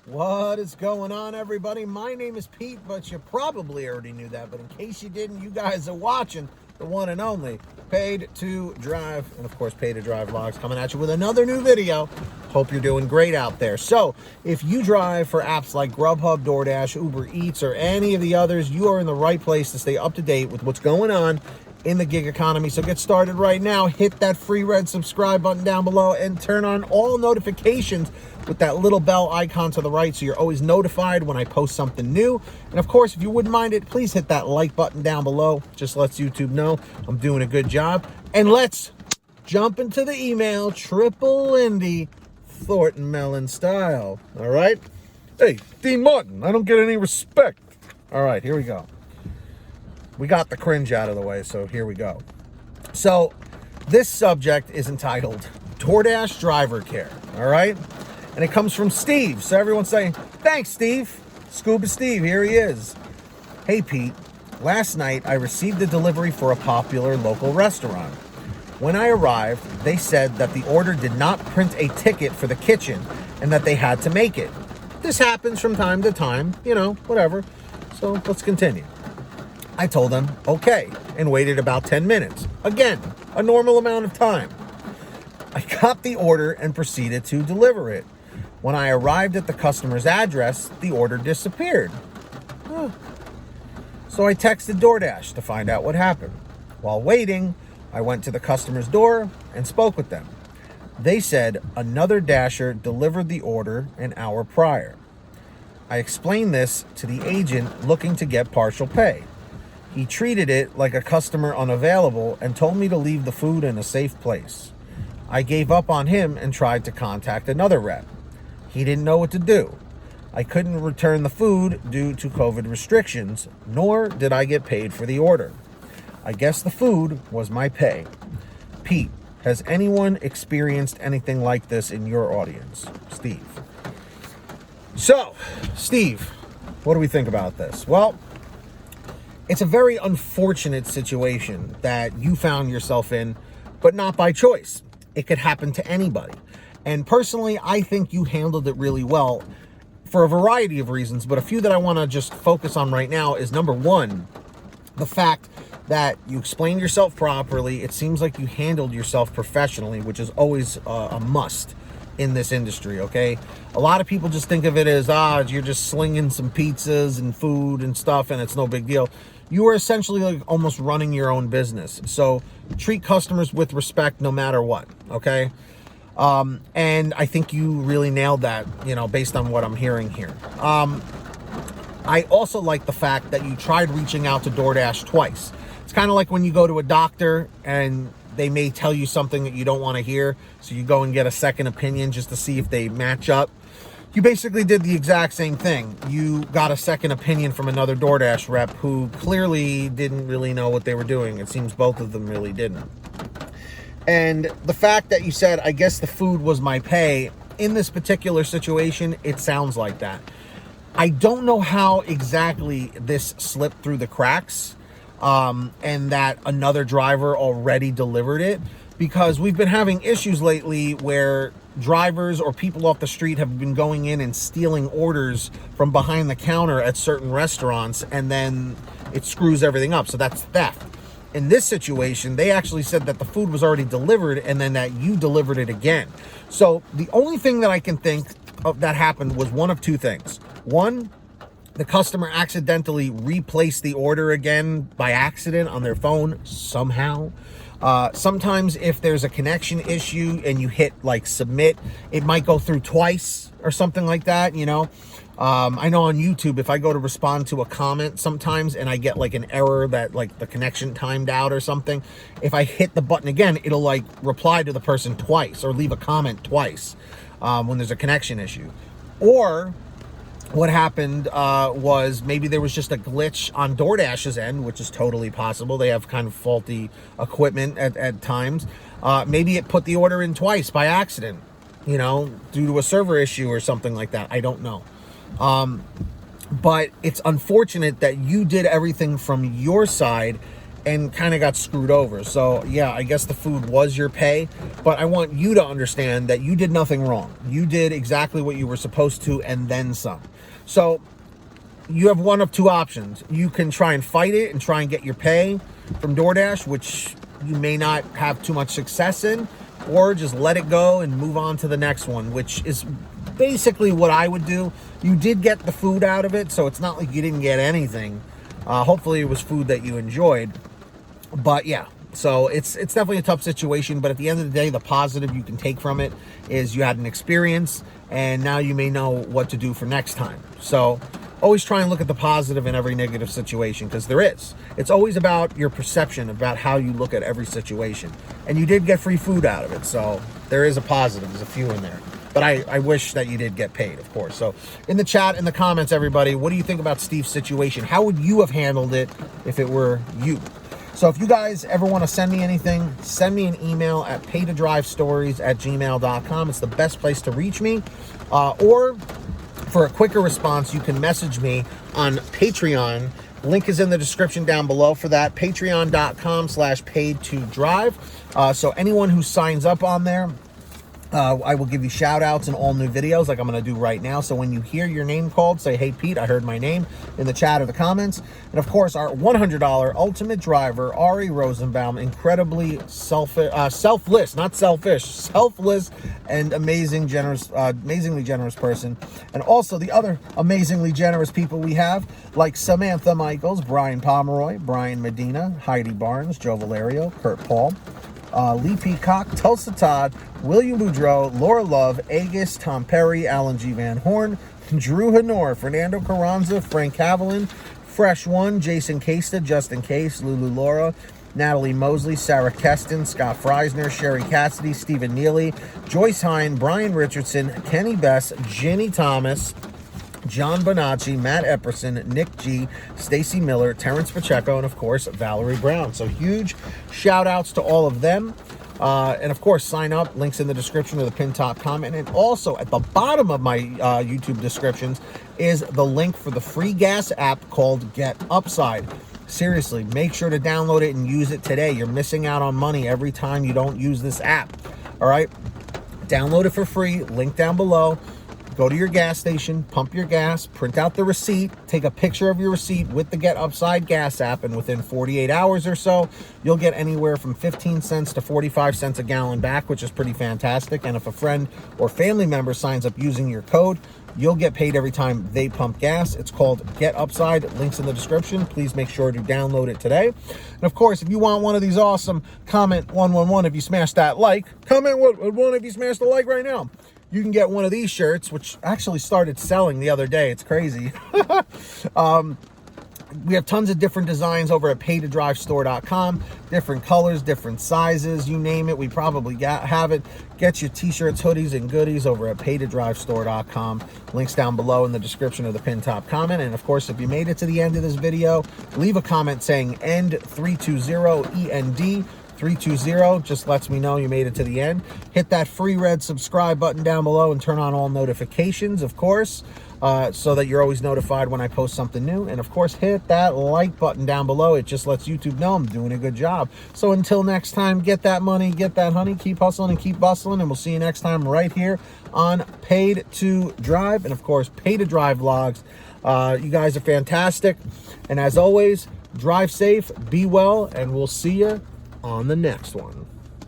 What is going on, everybody? My name is Pete, but you probably already knew that. But in case you didn't, you guys are watching the one and only Paid to Drive, and of course, Paid to Drive Vlogs coming at you with another new video. Hope you're doing great out there. So, if you drive for apps like Grubhub, DoorDash, Uber Eats, or any of the others, you are in the right place to stay up to date with what's going on in the gig economy. So get started right now. Hit that free red subscribe button down below and turn on all notifications with that little bell icon to the right so you're always notified when I post something new. And of course, if you wouldn't mind it, please hit that like button down below. Just lets YouTube know I'm doing a good job. And let's jump into the email, Triple Indy, Thornton Mellon style. All right? Hey, Dean Martin, I don't get any respect. All right, here we go. We got the cringe out of the way, so here we go. So, this subject is entitled DoorDash Driver Care, all right? And it comes from Steve. So everyone's saying, thanks, Steve. Scuba Steve, here he is. Hey, Pete. Last night, I received a delivery for a popular local restaurant. When I arrived, they said that the order did not print a ticket for the kitchen and that they had to make it. This happens from time to time, you know, whatever. So let's continue. I told them, okay, and waited about 10 minutes. Again, a normal amount of time. I got the order and proceeded to deliver it. When I arrived at the customer's address, the order disappeared. So I texted DoorDash to find out what happened. While waiting, I went to the customer's door and spoke with them. They said another Dasher delivered the order an hour prior. I explained this to the agent looking to get partial pay. He treated it like a customer unavailable and told me to leave the food in a safe place. I gave up on him and tried to contact another rep. He didn't know what to do. I couldn't return the food due to COVID restrictions, nor did I get paid for the order. I guess the food was my pay. Pete, has anyone experienced anything like this in your audience? Steve. So, Steve, what do we think about this? Well, it's a very unfortunate situation that you found yourself in, but not by choice. It could happen to anybody. And personally, I think you handled it really well for a variety of reasons, but a few that I want to just focus on right now is number one, the fact that you explained yourself properly. It seems like you handled yourself professionally, which is always a must in this industry, okay? A lot of people just think of it as, you're just slinging some pizzas and food and stuff and it's no big deal. You are essentially like almost running your own business. So treat customers with respect no matter what, okay? And I think you really nailed that, you know, based on what I'm hearing here. I also like the fact that you tried reaching out to DoorDash twice. It's kind of like when you go to a doctor and they may tell you something that you don't want to hear, so you go and get a second opinion just to see if they match up. You basically did the exact same thing. You got a second opinion from another DoorDash rep who clearly didn't really know what they were doing. It seems both of them really didn't. And the fact that you said, I guess the food was my pay, in this particular situation, it sounds like that. I don't know how exactly this slipped through the cracks, and that another driver already delivered it, because we've been having issues lately where drivers or people off the street have been going in and stealing orders from behind the counter at certain restaurants, and then it screws everything up. So that's theft. In this situation, they actually said that the food was already delivered and then that you delivered it again. So the only thing that I can think of that happened was one of two things. One, the customer accidentally replaced the order again by accident on their phone somehow. Sometimes if there's a connection issue and you hit like submit, it might go through twice or something like that, you know. I know on YouTube, if I go to respond to a comment sometimes and I get like an error that like the connection timed out or something, if I hit the button again, it'll like reply to the person twice or leave a comment twice when there's a connection issue. Or what happened was maybe there was just a glitch on DoorDash's end, which is totally possible. They have kind of faulty equipment at times. Maybe it put the order in twice by accident, you know, due to a server issue or something like that. I don't know. But it's unfortunate that you did everything from your side and kind of got screwed over. So yeah, I guess the food was your pay, but I want you to understand that you did nothing wrong. You did exactly what you were supposed to and then some. So you have one of two options. You can try and fight it and try and get your pay from DoorDash, which you may not have too much success in, or just let it go and move on to the next one, which is basically what I would do. You did get the food out of it, so it's not like you didn't get anything. Hopefully it was food that you enjoyed. But yeah, so it's definitely a tough situation, but at the end of the day, the positive you can take from it is you had an experience, and now you may know what to do for next time. So always try and look at the positive in every negative situation, because there is. It's always about your perception, about how you look at every situation. And you did get free food out of it, so there is a positive. There's a few in there. But I wish that you did get paid, of course. So in the chat, in the comments, everybody, what do you think about Steve's situation? How would you have handled it if it were you? So if you guys ever want to send me anything, send me an email at paytodrivestories@gmail.com. It's the best place to reach me. Or for a quicker response, you can message me on Patreon. Link is in the description down below for that. Patreon.com/paid2drive. So anyone who signs up on there, I will give you shout outs in all new videos like I'm going to do right now. So when you hear your name called, say, "Hey, Pete, I heard my name," in the chat or the comments. And of course, our $100 ultimate driver, Ari Rosenbaum, incredibly selfless, not selfish, selfless and amazingly generous person. And also the other amazingly generous people we have, like Samantha Mikles, Brian Pomeroy, Brian Medina, Heidi Barnes, Joe Valerio, Kurt Paul, Lee Peacock, Tulsa Todd, William Boudreau, Laura Love, Agus, Tom Perry, Alan G. Van Horn, Drew Hanor, Fernando Carranza, Frank Haviland, Fresh One, Jason Casta, Justin Case, Lulu Laura, Natalie Mosley, Sarah Keston, Scott Freisner, Sherry Cassidy, Stephen Neely, Joyce Hine, Brian Richardson, Kenny Bess, Ginny Thomas, John Bonacci, Matt Epperson, Nick G, Stacy Miller, Terrence Pacheco, and of course, Valerie Brown. So huge shout outs to all of them. And of course, sign up. Links in the description or the pinned top comment. And also at the bottom of my YouTube descriptions is the link for the free gas app called Get Upside. Seriously, make sure to download it and use it today. You're missing out on money every time you don't use this app. All right? Download it for free. Link down below. Go to your gas station, pump your gas, print out the receipt, take a picture of your receipt with the Get Upside gas app, and within 48 hours or so, you'll get anywhere from 15 cents to 45 cents a gallon back, which is pretty fantastic. And if a friend or family member signs up using your code, you'll get paid every time they pump gas. It's called Get Upside. Links in the description. Please make sure to download it today. And of course, if you want one of these awesome, comment 111 if you smash that like. Comment 111 if you smash the like right now. You can get one of these shirts, which actually started selling the other day. It's crazy. We have tons of different designs over at paytodrivestore.com. Different colors, different sizes, you name it. We probably have it. Get your t-shirts, hoodies, and goodies over at paytodrivestore.com. Links down below in the description of the pinned top comment. And of course, if you made it to the end of this video, leave a comment saying END320, END. 320 just lets me know you made it to the end. Hit that free red subscribe button down below and turn on all notifications, of course, so that you're always notified when I post something new. And of course, hit that like button down below. It just lets YouTube know I'm doing a good job. So until next time, get that money, get that honey, keep hustling and keep bustling, and we'll see you next time right here on Paid to Drive, and of course, Pay to Drive vlogs. You guys are fantastic, and as always, drive safe, be well, and we'll see you on the next one.